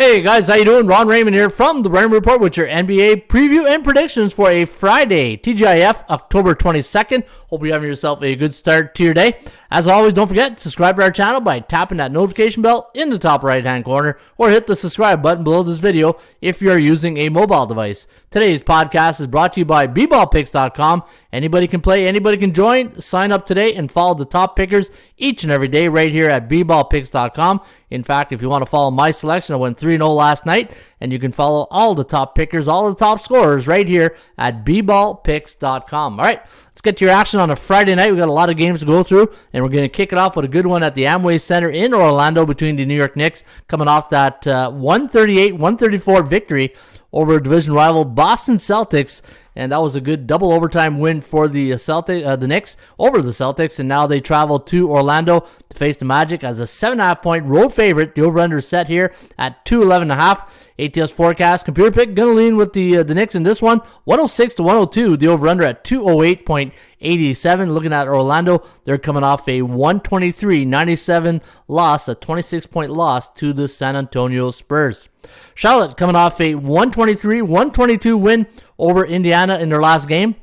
Hey guys, how you doing? Ron Raymond here from the Raymond Report with your NBA preview and predictions for a Friday, TGIF, October 22nd. Hope you're having yourself a good start to your day. As always, don't forget to subscribe to our channel by tapping that notification bell in the top right-hand corner or hit the subscribe button below this video if you're using a mobile device. Today's podcast is brought to you by bballpicks.com. Anybody can play, anybody can join. Sign up today and follow the top pickers each and every day right here at bballpicks.com. In fact, if you want to follow my selection, I went 3-0 last night, and you can follow all the top pickers, all the top scorers right here at bballpicks.com. All right, let's get to your action on a Friday night. We got a lot of games to go through, and we're going to kick it off with a good one at the Amway Center in Orlando between the New York Knicks, coming off that 138-134 victory over division rival Boston Celtics. And that was a good double overtime win for the Knicks over the Celtics. And now they travel to Orlando to face the Magic as a 7.5-point road favorite. The over-under is set here at 211.5. ATS forecast, computer pick, gonna lean with the Knicks in this one. 106-102. The over-under at 208.87. Looking at Orlando, they're coming off a 123-97 loss, a 26-point loss to the San Antonio Spurs. Charlotte coming off a 123-122 win over Indiana in their last game,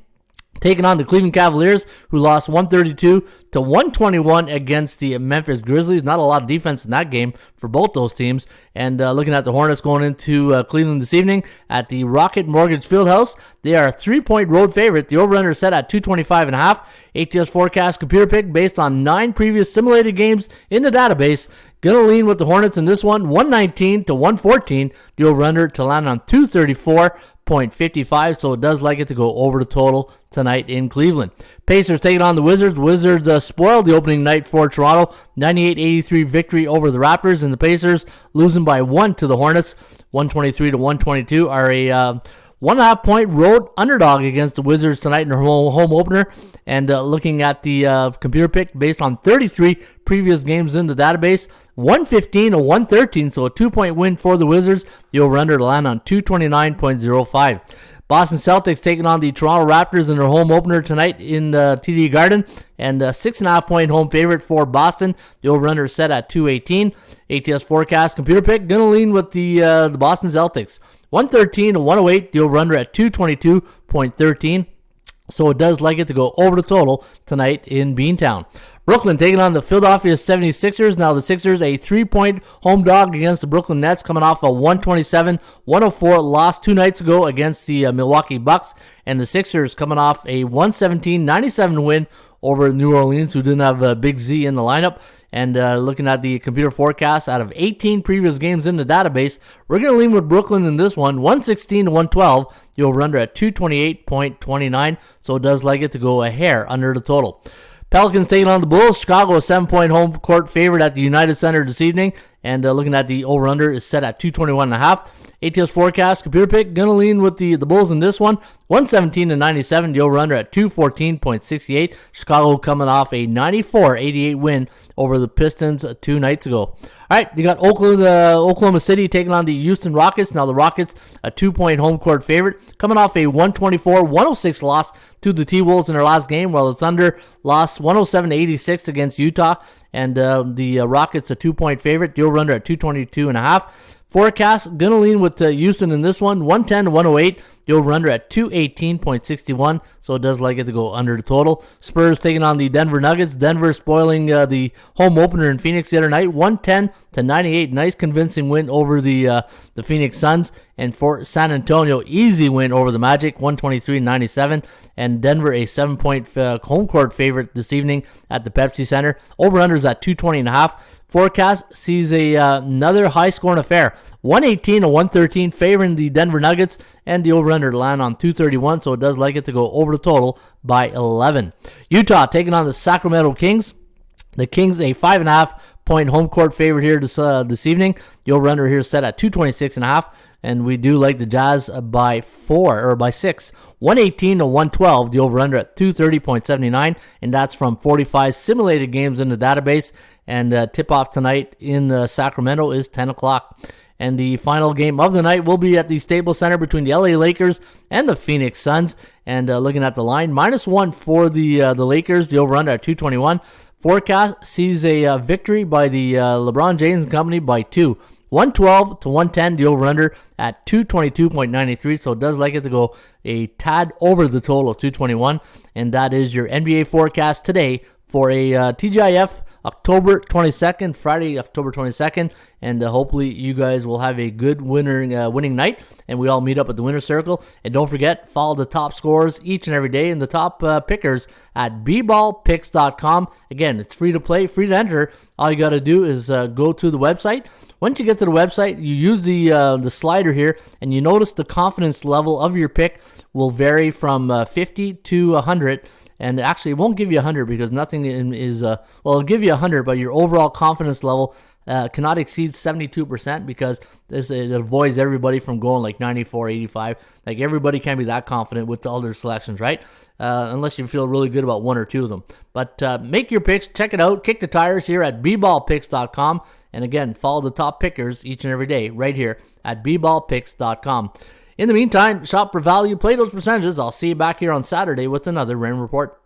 taking on the Cleveland Cavaliers, who lost 132-121 against the Memphis Grizzlies. Not a lot of defense in that game for both those teams. And looking at the Hornets going into Cleveland this evening at the Rocket Mortgage Fieldhouse, they are a 3-point road favorite. The over-under is set at 225.5. ATS forecast, computer pick based on 9 previous simulated games in the database. Gonna lean with the Hornets in this one, 119-114. The over-under to land on 234.55, so it does like it to go over the total tonight in Cleveland. Pacers taking on the Wizards. Wizards spoiled the opening night for Toronto. 98-83 victory over the Raptors, and the Pacers losing by 1 to the Hornets. 123-122 are a 1.5-point road underdog against the Wizards tonight in their home opener. And looking at the computer pick based on 33 previous games in the database, 115-113, so a 2-point win for the Wizards. The over-under to land on 229.05. Boston Celtics taking on the Toronto Raptors in their home opener tonight in TD Garden, and a 6.5-point home favorite for Boston. The over-under is set at 218. ATS forecast, computer pick, gonna lean with the Boston Celtics. 113-108, the over-under at 222.13. So it does like it to go over the total tonight in Beantown. Brooklyn taking on the Philadelphia 76ers. Now the Sixers a 3-point home dog against the Brooklyn Nets, coming off a 127-104 loss 2 nights ago against the Milwaukee Bucks. And the Sixers coming off a 117-97 win over New Orleans, who didn't have Big Z in the lineup. And looking at the computer forecast, out of 18 previous games in the database, we're going to lean with Brooklyn in this one, 116-112. The over-under at 228.29, so it does like it to go a hair under the total. Pelicans taking on the Bulls. Chicago a 7-point home court favorite at the United Center this evening. And looking at the over-under is set at 221.5. ATS forecast, computer pick, gonna lean with the Bulls in this one. 117-97, the over-under at 214.68. Chicago coming off a 94-88 win over the Pistons 2 nights ago. All right, you got Oklahoma City taking on the Houston Rockets. Now the Rockets, a 2-point home court favorite, coming off a 124-106 loss to the T-Wolves in their last game, while the Thunder lost 107-86 against Utah. And the Rockets, a 2-point favorite, the over-under at 222.5. Forecast, gonna lean with Houston in this one, 110-108. The over-under at 218.61, so it does like it to go under the total. Spurs taking on the Denver Nuggets. Denver spoiling the home opener in Phoenix the other night, 110-98. Nice convincing win over the Phoenix Suns. And for San Antonio, easy win over the Magic, 123-97. And Denver, a 7-point home court favorite this evening at the Pepsi Center. Over-unders at 220.5. Forecast sees another high-scoring affair, 118-113, favoring the Denver Nuggets, and the over-under to land on 231, so it does like it to go over the total by 11. Utah taking on the Sacramento Kings. The Kings, a 5.5-point home court favorite here this evening. The over-under here is set at 226.5, and we do like the Jazz by 6. 118-112, the over-under at 230.79, and that's from 45 simulated games in the database. And tip-off tonight in Sacramento is 10 o'clock. And the final game of the night will be at the Staples Center between the LA Lakers and the Phoenix Suns. And looking at the line, -1 for the Lakers, the over-under at 221. Forecast sees a victory by the LeBron James and company by 2. 112 to 110, the over-under at 222.93, so it does like it to go a tad over the total of 221, and that is your NBA forecast today for a TGIF October 22nd, Friday, October 22nd, and hopefully you guys will have a good winning night, and we all meet up at the winner's circle. And don't forget, follow the top scorers each and every day and the top pickers at bballpicks.com. Again, it's free to play, free to enter. All you got to do is go to the website. Once you get to the website, you use the slider here, and you notice the confidence level of your pick will vary from 50 to 100. And actually, it won't give you 100 because nothing is, it'll give you 100, but your overall confidence level cannot exceed 72% because it avoids everybody from going like 94, 85. Like, everybody can't be that confident with all their selections, right? Unless you feel really good about one or two of them. But make your picks, check it out, kick the tires here at bballpicks.com. And again, follow the top pickers each and every day right here at bballpicks.com. In the meantime, shop for value, play those percentages. I'll see you back here on Saturday with another Raymond Report.